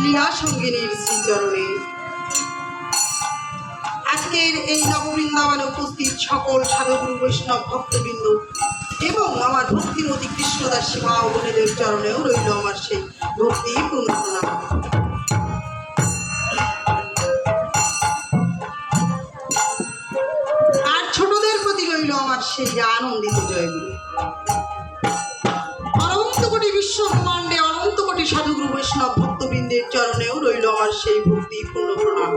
লীলা সঙ্গিনীর শ্রীচরণে। আজকের এই নববৃন্দাবনে উপস্থিত সকল সাধুগুরু বৈষ্ণব ভক্তবৃন্দ এবং আমার ভক্তিমতী কৃষ্ণদাসী মা ও বোনেদের চরণেও রইল আমার সেই ভক্তিপূর্ণ প্রণাম। আর ছোটদের প্রতি রইল আমার সেই আনন্দিত জয়গুরু। অনন্ত কোটি বিশ্ব ব্রহ্মাণ্ডে অনন্ত কোটি সাধুগুরু বৈষ্ণব ভক্তবৃন্দের চরণেও রইল আমার সেই ভক্তিপূর্ণ প্রণাম।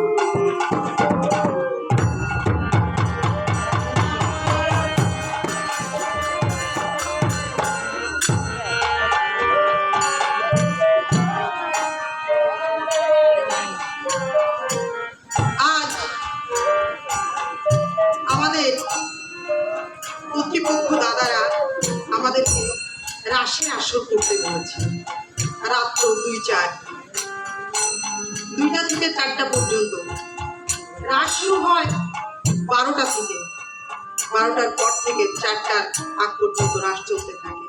আজ আমাদের কর্তৃপক্ষ দাদারা আমাদেরকে রাসের আসর করতে বলেছে। রাত্র 2টা থেকে 4টা পর্যন্ত রাস শুরু হয় 12টা থেকে। 12টার পর থেকে 4টার আগ পর্যন্ত রাস চলতে থাকে।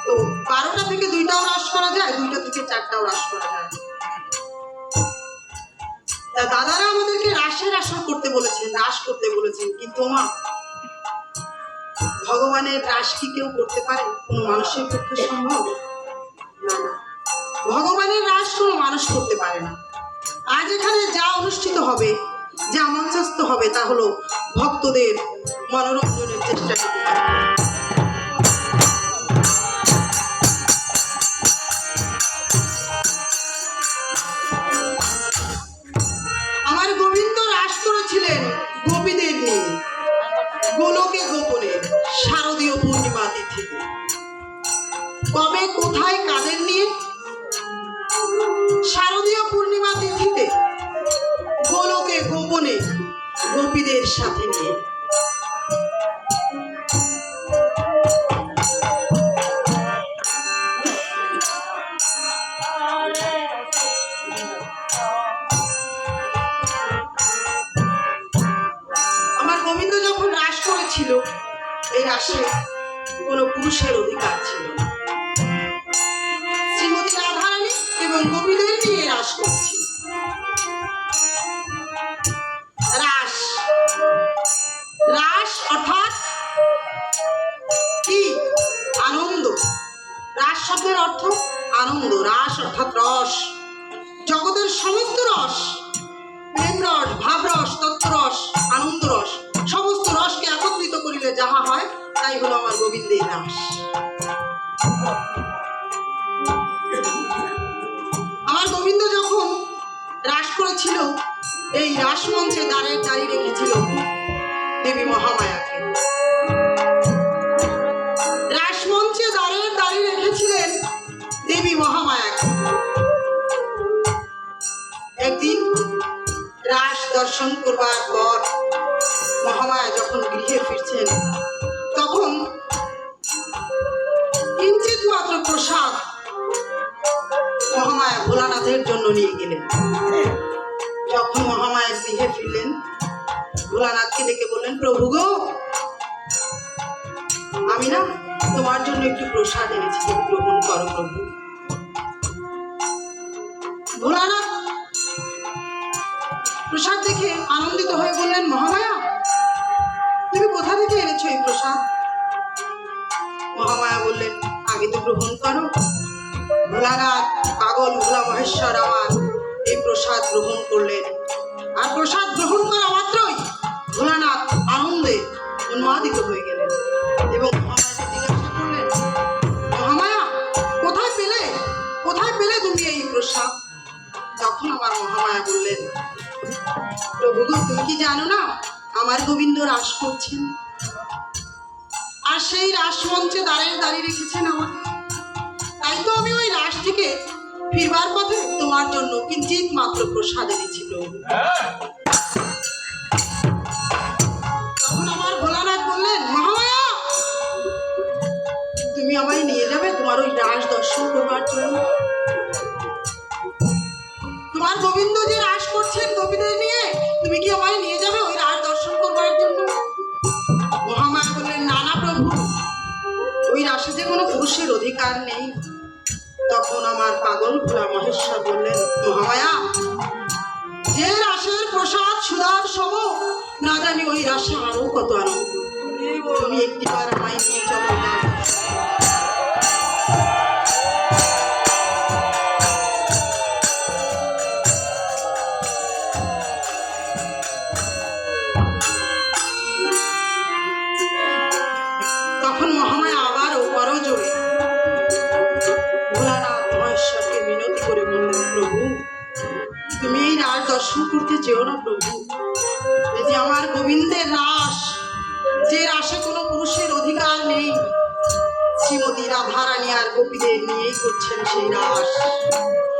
তো 12টা থেকে 2টাও রাস করা যায়, 2টা থেকে 4টাও রাস করা যায়। দাদারা আমাদেরকে রাসের আসর করতে বলেছেন, রাস করতে বলেছেন। কিন্তু মা, ভগবানের রাস কি কেউ করতে পারে? কোনো মানুষের পক্ষে সম্ভব না। ভগবানের রাস কোনো মানুষ করতে পারে না। আজ এখানে যা অনুষ্ঠিত হবে, যা মঞ্চস্থ হবে, তা হলো ভক্তদের মনোরঞ্জনের চেষ্টা করতে হবে। আমার গোবিন্দ রাস করেছিলেন গোপীদের নিয়ে, গোলকে গোপনে, শারদীয় পূর্ণিমা তিথিতে। কবে, কোথায়, কাদের নিয়ে? শারদীয় পূর্ণিমা তিথিতে, গোলকে গোপনে, গোপীদের সাথে নিয়ে। আমার গোবিন্দ যখন রাস করেছিল, এই রাসে কোনো পুরুষের অধিকার ছিল না। শ্রীমতী রাধারানী এবং গোপীদের নিয়ে রাস করছিল। রাস, রাস অর্থাৎ কি? আনন্দ। রাস শব্দের অর্থ আনন্দ। রাস অর্থাৎ রস, জগতের সমস্ত রস, প্রেম রস, ভাব রস, তত্ত্ব রস, আনন্দ রস, সমস্ত রসকে একত্রিত করিলে যাহা হয় তাই হলো আমার গোবিন্দের রাস। আমার গোবিন্দ যখন রাস করেছিল, এই রাসমঞ্চে দাঁড়িয়ে রেখেছিল দেবী মহামায়াকে। রাসমঞ্চে দাঁড়িয়ে রেখেছিলেন দেবী মহামায়াকে। একদিন রাস দর্শন করবার পর মহামায়া যখন গৃহে ফিরছেন, তখন কিঞ্চিত মাত্র প্রসাদ মহামায়া ভোলানাথের জন্য নিয়ে গেলেন। যখন মহামায়া গৃহে ফিরলেন, ভোলানাথকে ডেকে বললেন, প্রভু গো, আমি না তোমার জন্য একটু প্রসাদ এনেছি, তুমি গ্রহণ করো প্রভু। ভোলানাথ প্রসাদ দেখে আনন্দিত হয়ে বললেন, মহামায়া, তুমি কোথা থেকে এনেছো এই প্রসাদ? মহামায়া বললেন, আগে তো গ্রহণ করো। ভোলানাথ, পাগল ভোলা মহেশ্বর আমার, এই প্রসাদ গ্রহণ করলেন। আর প্রসাদ গ্রহণ করা মাত্রই ভোলানাথ আনন্দে উন্মাদিত হয়ে গেলেন এবং মহামায়াকে জিজ্ঞাসা করলেন, মহামায়া, কোথায় পেলে তুমি এই প্রসাদ? তখন আমার মহামায়া বললেন, প্রভু গো, তুমি কি জানো না আমার গোবিন্দ রাস করছেন, আর সেই রাসমঞ্চে দাঁড়িয়ে রেখেছেন আমাকে। তাই তো আমি ওই রাস থেকে ফিরবার পথে তোমার জন্য কিঞ্চিত মাত্র প্রসাদ এনেছি প্রভু। তখন আমার ভোলানাথ বললেন, মহামায়া, তুমি আমায় নিয়ে যাবে তোমার ওই রাস দর্শন করবার জন্য? তোমার গোবিন্দ যে রাস করছেন গোপীদের নিয়ে, তুমি কি আমায় নিয়ে যাবে ওই রাস দর্শন করবার জন্য? মহামায়া বললেন, না না প্রভু, ওই রাসে যে কোনো পুরুষের অধিকার নেই। তখন আমার পাগল ভোলা মহেশ্বর মহেশ্বর বললেন, মহামায়া, যে রাসের প্রসাদ সুধার সম, না জানি ওই রাসে আরো কত আনন্দ। তুমি একটিবার আমায় নিয়ে চলো। তখন মহামায়া আবারও বড় জোরে ভোলানাথ মহেশ্বরকে মিনতি করে বললেন, প্রভু, তুমি এই রাস দর্শন করতে যেও না প্রভু। এই যে আমার গোবিন্দের রাস, যে রাসে কোনো পুরুষের অধিকার নেই, শ্রীমতী রাধারানী আর গোপীদের নিয়েই করছেন সেই রাস।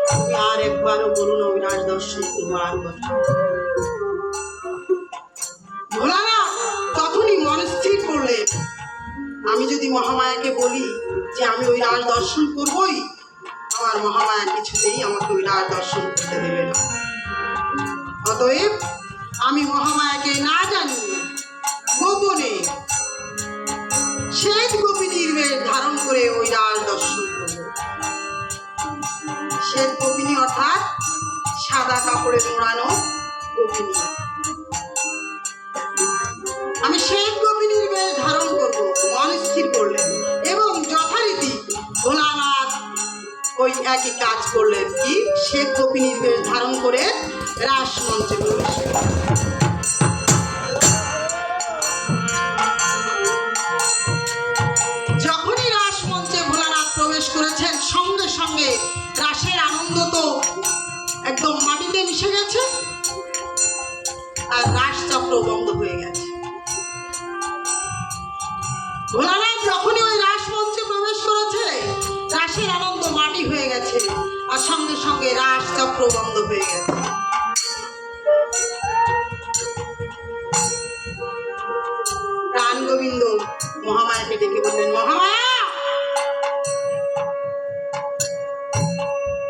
তুমি আর একবারও বলুন ওই রাস দর্শন করবার কথা। ভোলানাথ তখনই মন স্থির করলেন, আমি যদি মহামায়াকে বলি যে আমি ওই রাস দর্শন করবই, আমার মহামায়া কিছুতেই আমাকে ওই রাস দর্শন করতে দেবে না। অতএব আমি মহামায়াকে না জানি গোপনে শ্বেত গোপিনীর বেশ ধারণ করে ওই রাস দর্শন করব। শ্বেত গোপিনী অর্থাৎ সাদা কাপড়ে মোড়ানো গোপিনী। আমি শ্বেত গোপিনীর বেশ ধারণ করব, মন স্থির করলেন। এবং যথারীতি ভোলানাথ ওই একই কাজ করলেন, কি শ্বেত গোপিনীর বেশ ধারণ করে রাস মঞ্চে প্রবেশ করলেন। যখনই রাস মঞ্চে ভোলানাথ প্রবেশ করেছেন, সঙ্গে সঙ্গে রাসের আনন্দ তো একদম মাটিতে মিশে গেছে, আর রাস চক্র বন্ধ হয়ে গেছে। ভোলানাথ যখনই ওই রাস মঞ্চে প্রবেশ করেছে, রাসের আনন্দ মাটি হয়ে গেছে, আর সঙ্গে সঙ্গে রাস চক্র বন্ধ হয়ে গেছে। প্রাণ গোবিন্দ মহামায়াকে ডেকে বললেন, মহামায়া।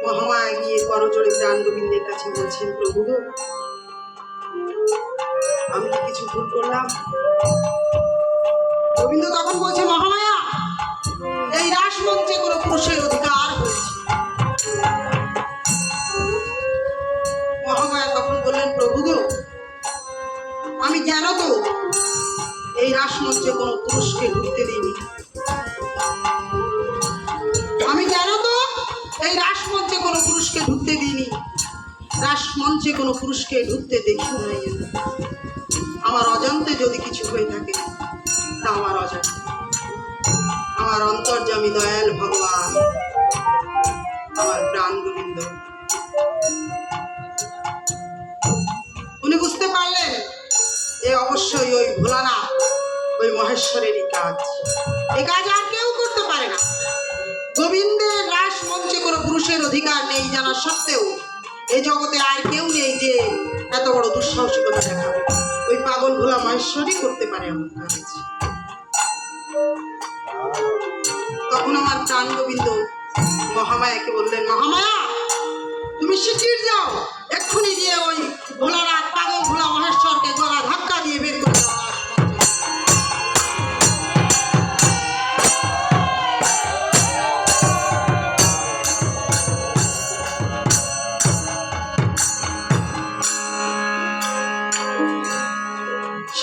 মহামায়া গিয়ে করজোড়ে প্রাণ গোবিন্দের কাছে বলছেন, প্রভু গো, আমি কি কিছু ভুল করলাম? গোবিন্দ তখন বলছে, মহামায়া, এই রাস মঞ্চে কোনো পুরুষের অধিকার হয়েছে। মহামায়া তখন বললেন, প্রভু গো, আমি জানো তো এই রাস মঞ্চে কোনো পুরুষকে ঢুকতে দিইনি। আমি জানো তো এই রাস মঞ্চে কোনো পুরুষকে ঢুকতে দিইনি, রাস মঞ্চে কোনো পুরুষকে ঢুকতে দেখিও নাই। আমার অজান্তে যদি কিছু হয়ে থাকে তা আমার অজান্তে। আমার অন্তর্যামী দয়াল ভগবান, আমার প্রাণ গোবিন্দ, উনি বুঝতে পারলেন এ অবশ্যই ওই ভোলানাথ, ওই মহেশ্বরেরই কাজ। এই কাজ আর কেউ করতে পারে না। গোবিন্দের রাস মঞ্চে কোনো পুরুষের অধিকার নেই জানা সত্ত্বেও এই জগতে আর কেউ নেই যে এত বড় দুঃসাহসিকতা দেখাবে। ওই পাগল ভোলা মহেশ্বরই করতে পারে এমন কাজ। তখন আমার প্রাণ গোবিন্দ মহামায়াকে বললেন, মহামায়া, তুমি শিগগির যাও, এক্ষুনি গিয়ে ওই ভোলানাথ পাগল ভোলা মহেশ্বরকে গলা ধাক্কা দিয়ে বের করে দাও।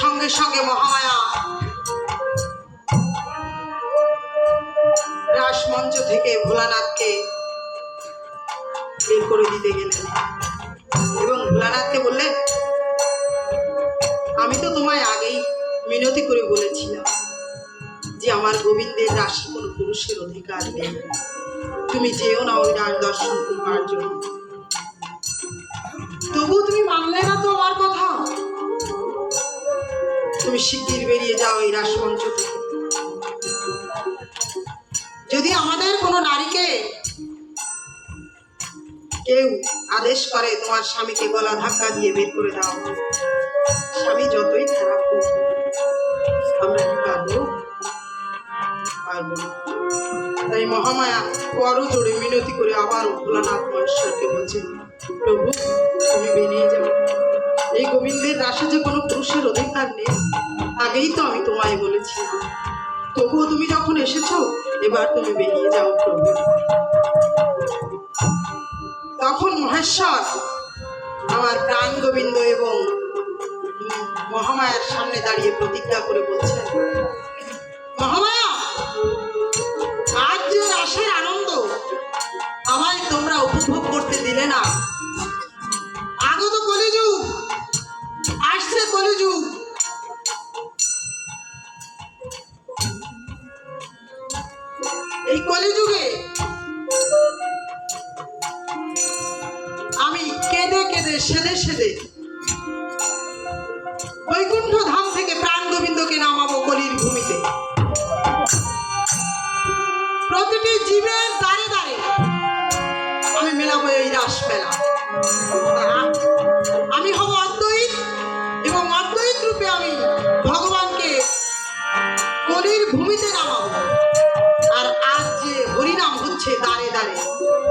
সঙ্গে সঙ্গে মহামায়া রাস মঞ্চ থেকে ভোলানাথকে বের করে দিতে গেলেন এবং ভোলানাথকে বললেন, আমি তো তোমায় আগেই মিনতি করে বলেছিলাম যে আমার গোবিন্দের রাসে কোনো পুরুষের অধিকার নেই, তুমি যেও না ওই রাস দর্শন করবার জন্য। তবু তুমি মানলে না তো আমার কথা। তুমি শিগগির বেরিয়ে যাও এই রাস মঞ্চ থেকে। যদি আমাদের কোনো নারীকে কেউ আদেশ করে তোমার স্বামীকে গলা ধাক্কা দিয়ে বের করে দাও, স্বামী যতই খারাপ হোক, আমরা কি পারবো? পারবো না। তাই মহামায়া বড় জোরে মিনতি করে আবার ভোলানাথ মহেশ্বরকে বলছেন, প্রভু, তুমি বেরিয়ে যাও। এই গোবিন্দের রাসে যে কোনো পুরুষের অধিকার নেই, আগেই তো আমি তোমায় বলেছিলাম। তবুও তুমি যখন এসেছো, এবার তুমি বেরিয়ে যাও প্রভু। তখন মহেশ্বর আমার প্রাণ গোবিন্দ এবং মহামায়ার সামনে দাঁড়িয়ে প্রতিজ্ঞা করে বলছেন, মহামায়া, আজ যে রাসের আনন্দ আমায় তোমরা উপভোগ করতে দিলে না, আগত কলিযুগ, আসছে কলিযুগ, এই কলিযুগে আমি কেঁদে কেঁদে সেদে সেদে বৈকুণ্ঠ ধাম থেকে প্রাণ গোবিন্দকে নামাবো কলির ভূমিতে। প্রতিটি জীবের দ্বারে দ্বারে আমি মেলাবো এই রাস মেলা। আমি হব অদ্বৈত এবং অদ্বৈত রূপে আমি ভগবানকে কলির ভূমিতে নামাবো। আর আজ যে হরিনাম হচ্ছে দ্বারে দ্বারে,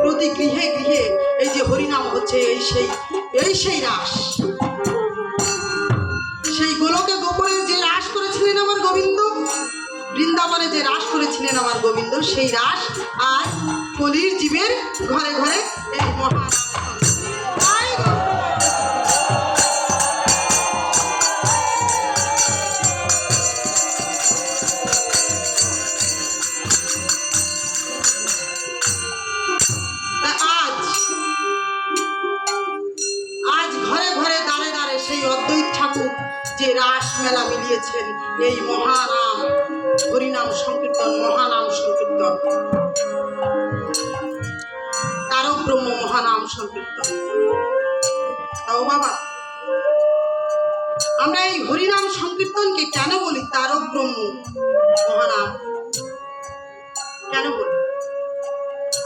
প্রতি গৃহে গৃহে এই যে হরিনাম হচ্ছে, এই সেই রাস, সেই গোলকে গোপনে যে রাস করেছিলেন আমার গোবিন্দ, বৃন্দাবনে যে রাস করেছিলেন আমার গোবিন্দ, সেই রাস আর কলির জীবের ঘরে ঘরে এই মহা যে রাস মেলা মিলিয়েছেন এই মহানাম হরিনাম সংকীর্তন, মহানাম সংকীর্তন, তারক ব্রহ্ম মহানাম সংকীর্তন। তাও বাবা, আমরা এই হরিনাম সংকীর্তনকে কেন বলি তারক ব্রহ্ম মহানাম, কেন বলি?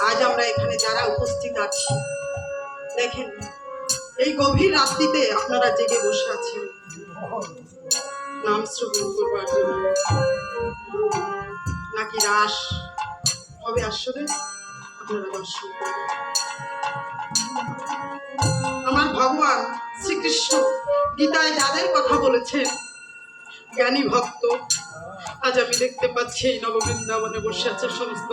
আজ আমরা এখানে যারা উপস্থিত আছি, দেখেন এই গভীর রাত্রিতে আপনারা জেগে বসে আছেন নাম শ্রবণ করবার জন্য, নাকি রাস হবে আসলে আপনারা দর্শন করবেন। আমার ভগবান শ্রীকৃষ্ণ গীতায় যাদের কথা বলেছেন জ্ঞানী ভক্ত, আজ আমি দেখতে পাচ্ছি এই নববৃন্দাবনে বসে আছে সমস্ত।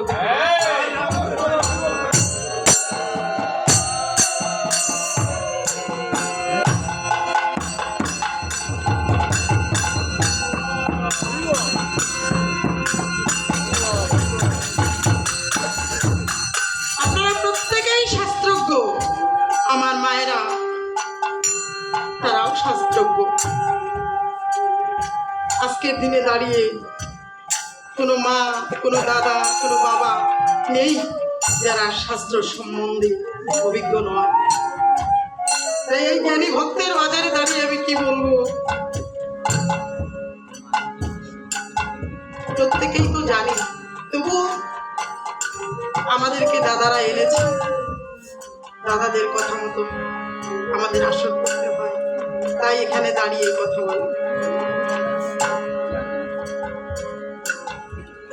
আমার মায়েরা তারাও শাস্ত্রজ্ঞ। আজকের দিনে দাঁড়িয়ে কোনো মা, কোনো দাদা, কোনো বাবা নেই যারা শাস্ত্র সম্বন্ধে অভিজ্ঞ নয়। তাই এই জ্ঞানী ভক্তের বাজারে দাঁড়িয়ে আমি কি বলবো, প্রত্যেকেই তো জানি, তবু আমাদেরকে দাদারা এনেছে, দাদাদের কথা মতো আমাদের আসর করতে হয়, তাই এখানে দাঁড়িয়ে কথা বলি।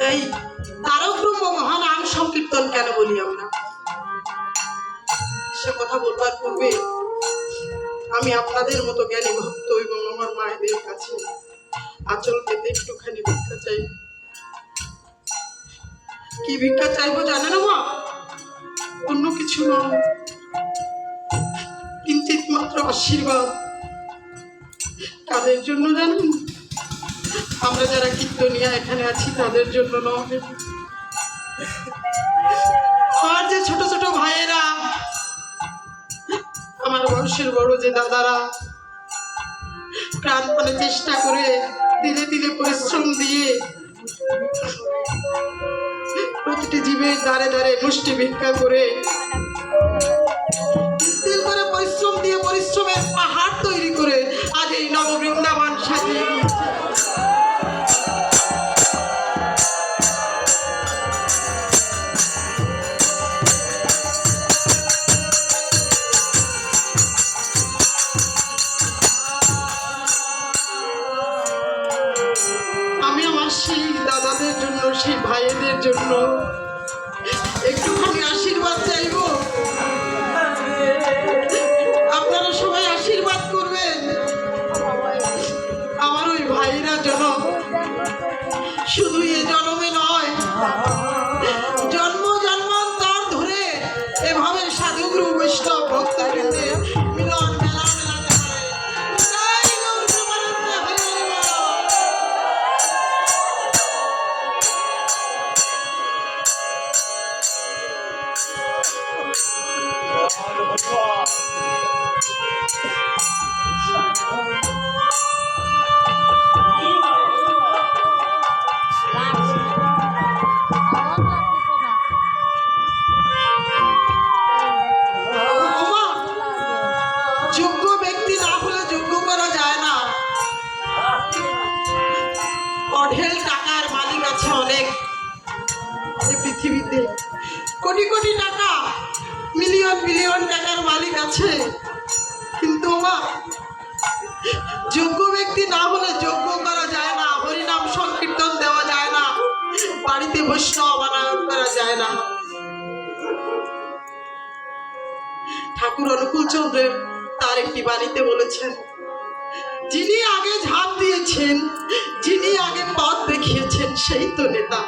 এই তারক ব্রহ্ম মহানাম সংকীর্তন কেন বলি আমরা, সে কথা বলবার পূর্বে আমি আপনাদের মতো জ্ঞানী ভক্ত এবং আমার মায়েদের কাছে আঁচল পেতে একটুখানি ভিক্ষা চাই। কি ভিক্ষা চাইবো জানেন মা? অন্য কিছু নয়, কিঞ্চিত মাত্র আশীর্বাদ। কাদের জন্য জানেন? আমরা যারা কীর্তনিয়া এখানে আছি তাদের জন্য নয়, আর যে ছোট ছোট ভাইয়েরা, আমার বয়সের বড় যে দাদারা প্রাণপণে চেষ্টা করে দিলে দিলে পরিশ্রম দিয়ে প্রতিটি জীবের দ্বারে দ্বারে মুষ্টি ভিক্ষা করে পরিশ্রম দিয়ে পরিশ্রমের পাহাড় তৈরি করে আজ এই নববৃন্দাবন সাজিয়ে আমি আমার সেই দাদাদের জন্য, সেই ভাইয়েদের জন্য একটুখানি আশীর্বাদ চাইবো। আপনারা সবাই আশীর্বাদ করবেন আমার ওই ভাইরা যেন শুধু এ জন্মে নয়, জন্ম জন্মান্তর ধরে এভাবে সাধুগুরু বৈষ্ণব যোগ্য ব্যক্তি না হলে যোগ্য করা যায় না। অঢেল টাকার মালিক আছে অনেক এই পৃথিবীতে, কোটি কোটি টাকা, মিলিয়ন মিলিয়ন টাকার মালিক আছে, কিন্তু মা যোগ্য ব্যক্তি না হলে যোগ্য করা যায় না। হরিনাম সংকীর্তন দেওয়া যায় না, বাড়িতে বৈষ্ণব বানায়ন করা যায় না। ঠাকুর অনুকূল চন্দ্রের তার একটি বাণীতে বলেছেন, যিনি আগে ঝাঁপ দিয়েছেন, যিনি আগে পথ দেখিয়েছেন, সেই তো নেতা।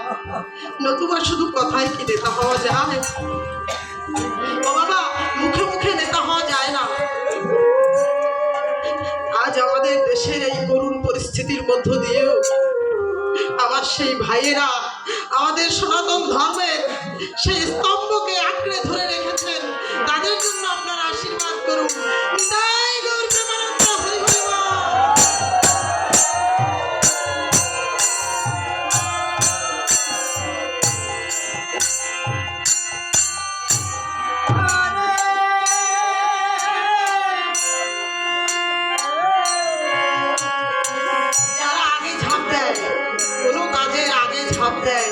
নতুবা শুধু কথায় কি নেতা হওয়া যায়? ও বাবা, মুখে মুখে নেতা হওয়া যায় না। আজ আমাদের দেশের এই করুণ পরিস্থিতির মধ্য দিয়েও আমার সেই ভাইয়েরা আমাদের সনাতন ধর্মের সেই স্তম্ভকে আঁকড়ে ধরে রেখেছেন। তাদের জন্য আপনারা আশীর্বাদ করুন। জয় গৌর প্রেমানন্দ, হরি হরি বল। যারা আগে ঝাঁপ দেয়, কোনো কাজের আগে ঝাঁপ দেয়,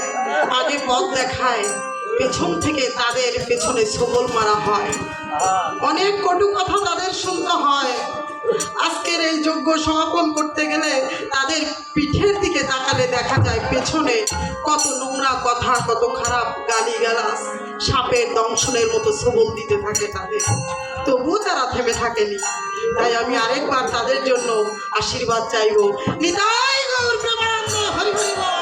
আগে পথ দেখায়, পেছন থেকে তাদের পেছনে সবল মারা হয়, অনেক কটু কথা তাদের শুনতে হয়। আজকের এই যজ্ঞ সমাপন করতে গেলে তাদের পিঠের দিকে তাকালে দেখা যায় পেছনে কত নোংরা কথা, কত খারাপ গালিগালাজ, সাপের দংশনের মতো সবল দিতে থাকে তাদের, তবুও তারা থেমে থাকেনি। তাই আমি আরেকবার তাদের জন্য আশীর্বাদ চাইব। নিতাই গৌর প্রেমানন্দ, হরি হরি বল।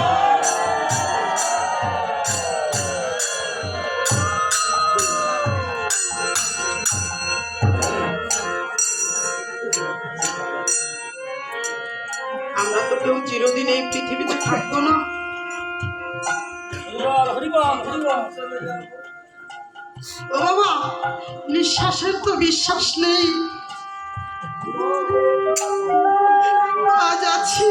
আমরা তো কেউ চিরদিন এই পৃথিবীতে থাকবো না। ও বাবা, নিঃশ্বাসের তো বিশ্বাস নেই। আজ আছি,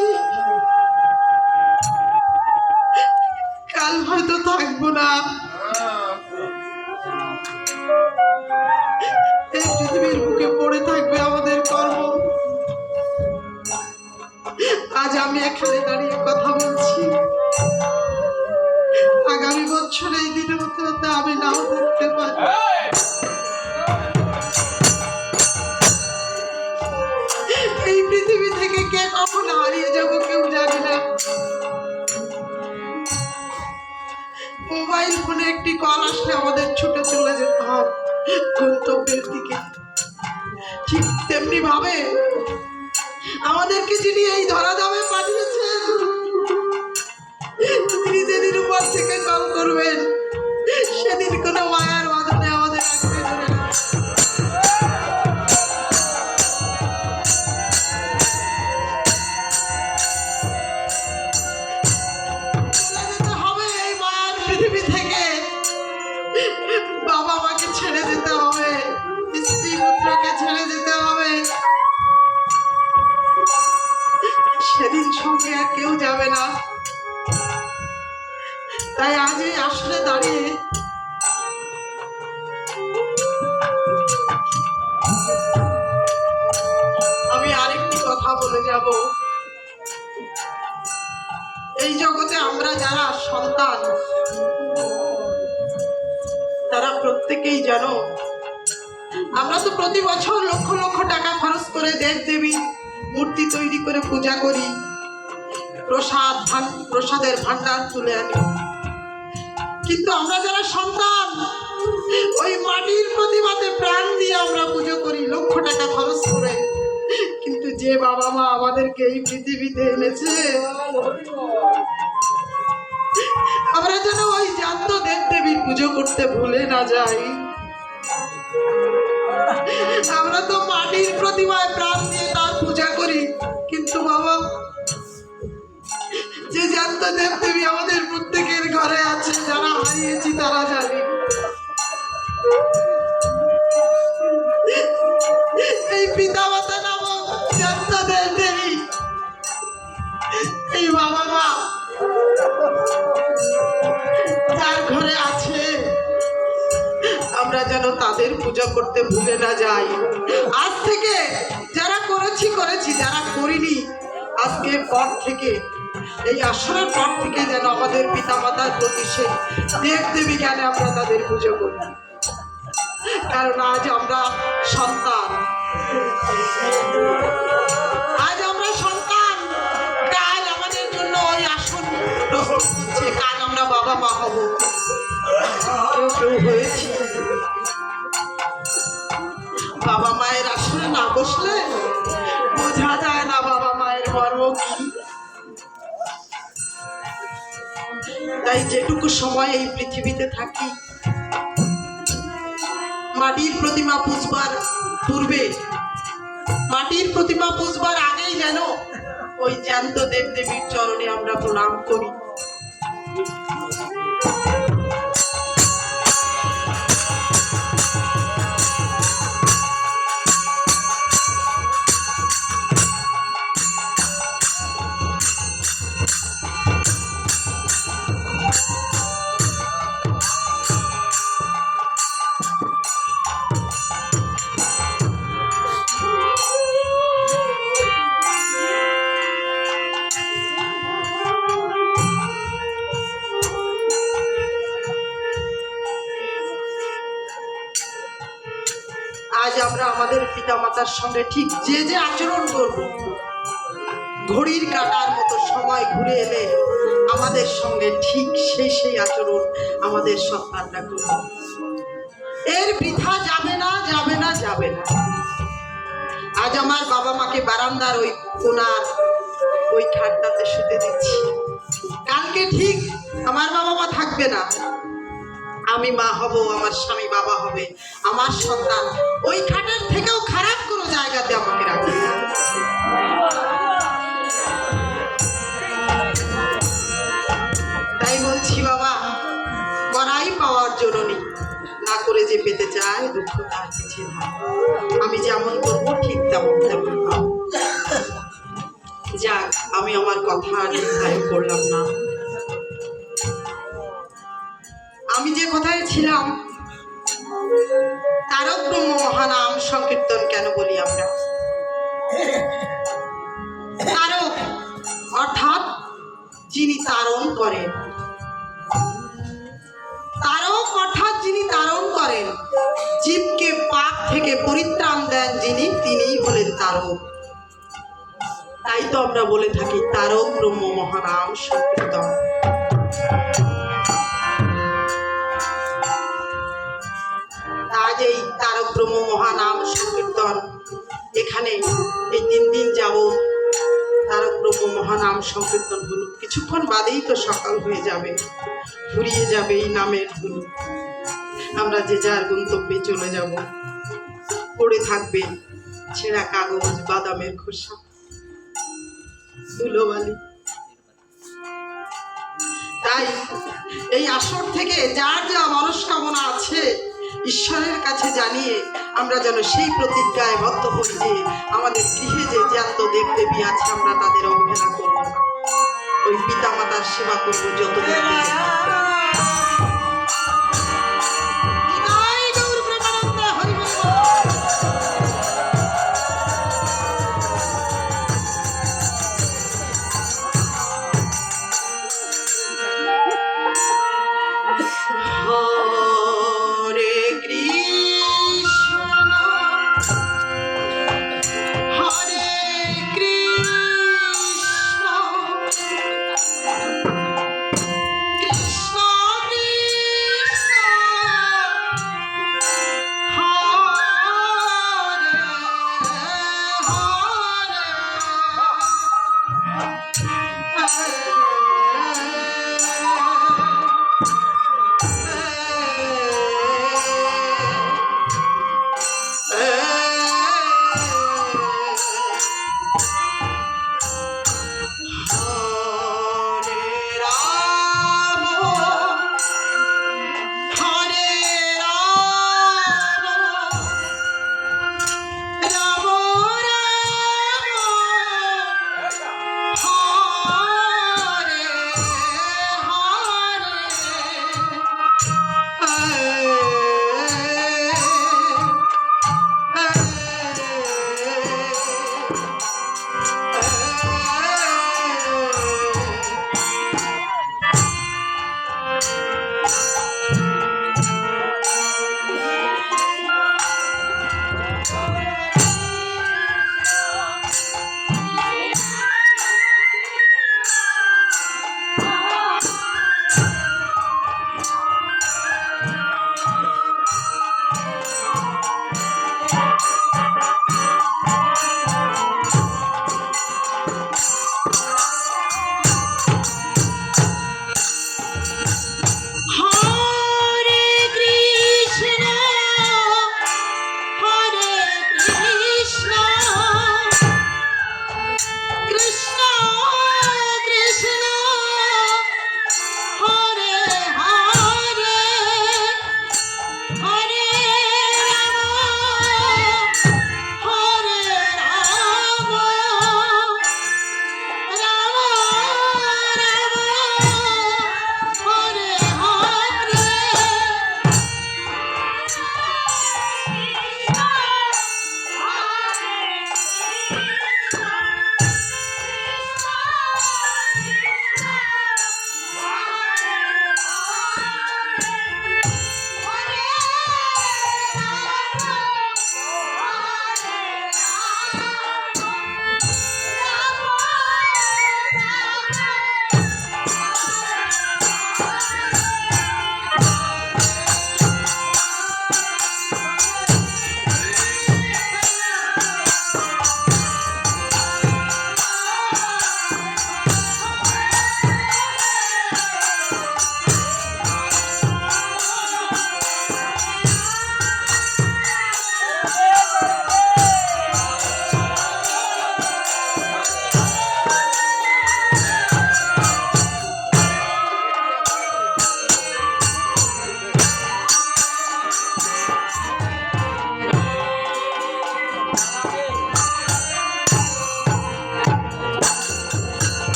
কাল হয়তো থাকবো না। এই পৃথিবীর বুকে পড়ে থাকবে আমাদের কর্ম। আজ আমি এখানে দাঁড়িয়ে কথা বলছি, আগামী বছর এই দিনে হতে হতে আমি নাও থাকতে পারি। এই পৃথিবী থেকে কে কখন হারিয়ে যাব কেউ জানি না। মোবাইল ফোনে একটি কল আসলে আমাদের ছুটে চলে যেতে হবে গন্তব্যের দিকে। ঠিক তেমনি ভাবে আমাদেরকে যিনি এই ধরাধামে পাঠিয়েছেন, তিনি যেদিন উপর থেকে কল করবেন, সেদিন কোনো মায়ার বাঁধনে আমাদের আঁকড়ে ধরে না। পৃথিবী থেকে বাবা মাকে ছেড়ে যেতে হবে, স্ত্রী পুত্রকে ছেড়ে যেতে হবে, সেদিন সঙ্গে আর কেউ যাবে না। তাই আজ এই আসলে দাঁড়িয়ে আমি আরেকটি কথা বলে যাব। এই জগতে আমরা যারা সন্তান, তারা প্রত্যেকেই জানো, আমরা তো প্রতি বছর লক্ষ লক্ষ টাকা খরচ করে দেব দেবী মূর্তি তৈরি করে পূজা করি, প্রসাদের ভান্ডার তুলে আনি। কিন্তু আমরা যারা সন্তান, ওই মাটির প্রতিমাতে প্রাণ দিয়ে আমরা পুজো করি লক্ষ টাকা খরচ করে। কিন্তু যে বাবা মা আমাদেরকে এই পৃথিবীতে এনেছে, আমরা যেন ওই জ্যান্ত দেব দেবীর পুজো করতে ভুলে না যাই। আমরা তো মাটির প্রতিমায় প্রাণ দিয়ে তার পূজা করি, কিন্তু বাবা, যে জ্যান্ত দেব দেবী আমাদের প্রত্যেকের ঘরে আছে, যারা হারিয়েছি তারা জানি। তাদের পূজা করতে ভুলে না যাই। আজ থেকে যারা করেছি, যারা করিনি, আজকের পর থেকে, এই আসরের পর থেকে যেন আমাদের পিতা মাতার প্রতি সে দেব দেবী জ্ঞানে আমরা তাদের পুজো করি। কারণ আজ আমরা সন্তান, কাল আমাদের জন্য ওই আসন প্রস্তুত হচ্ছে, কাল আমরা বাবা মা হব। কেউ হয়েছি বাবা মায়ের আসনে না বসলে বোঝা যায় না বাবা মায়ের মর্ম কি। তাই যেটুকু সময় এই পৃথিবীতে থাকি, মাটির প্রতিমা পুজবার পূর্বে, মাটির প্রতিমা পুজবার আগেই যেন ওই জ্যান্ত দেব দেবীর চরণে আমরা প্রণাম করি। আজ আমরা আমাদের পিতা মাতার সঙ্গে ঠিক যে যে আচরণ করব, ঘড়ির কাঁটার মতো সময় ঘুরে এলে আমাদের সঙ্গে ঠিক সেই আচরণ আমাদের সন্তানরা করবে। এর বৃথা যাবে না, যাবে না, যাবে না। আজ আমার বাবা মাকে বারান্দার ওই কোণার ওই খাটটাতে শুতে দিচ্ছি। কালকে ঠিক আমার বাবা মা থাকবে না, আমি মা হব, আমার স্বামী বাবা হবে, আমার সন্তান ওই খাটের থেকেও খারাপ কোনো জায়গাতে আমাকে রাখবে। তাই বলছি বাবা, করাই পাওয়ার জন্য নেই, না করে যে পেতে চায় দুঃখ তার পিছিয়ে থাকে। আমি যেমন করবো ঠিক তেমন পাবো। যাক, আমি আমার কথা নির্ধারণ করলাম না। আমি যে কথায় ছিলাম, তারক ব্রহ্ম মহানাম সংকীর্তন কেন বলি আমরা? তারক অর্থাৎ যিনি তারণ করেন, তারক অর্থাৎ যিনি তারণ করেন, জীবকে পাপ থেকে পরিত্রাণ দেন যিনি, তিনিই হলেন তারক। তাই তো আমরা বলে থাকি তারক ব্রহ্ম মহানাম সংকীর্তন। আজ এই তারক ব্রহ্ম মহানাম সংকীর্তন এখানে এই 3 দিন যাবত তারক ব্রহ্ম মহানাম সংকীর্তন হলো। কিছুক্ষণ বাদেই তো সকাল হয়ে যাবে, ফুরিয়ে যাবে এই নামের ধুলো। আমরা যে যার গন্তব্যে চলে যাব। পড়ে থাকবে ছেঁড়া কাগজ, বাদামের খোসা, ধুলোবালি। তাই এই আসর থেকে যার যা মনস্কামনা আছে ঈশ্বরের কাছে জানিয়ে আমরা যেন সেই প্রতিজ্ঞায় বদ্ধ হই যে আমাদের গৃহে যে জ্যান্ত দেব দেবী আছে আমরা তাদের অবহেলা করব না, ওই পিতা মাতার সেবা করব যতদিন Krishna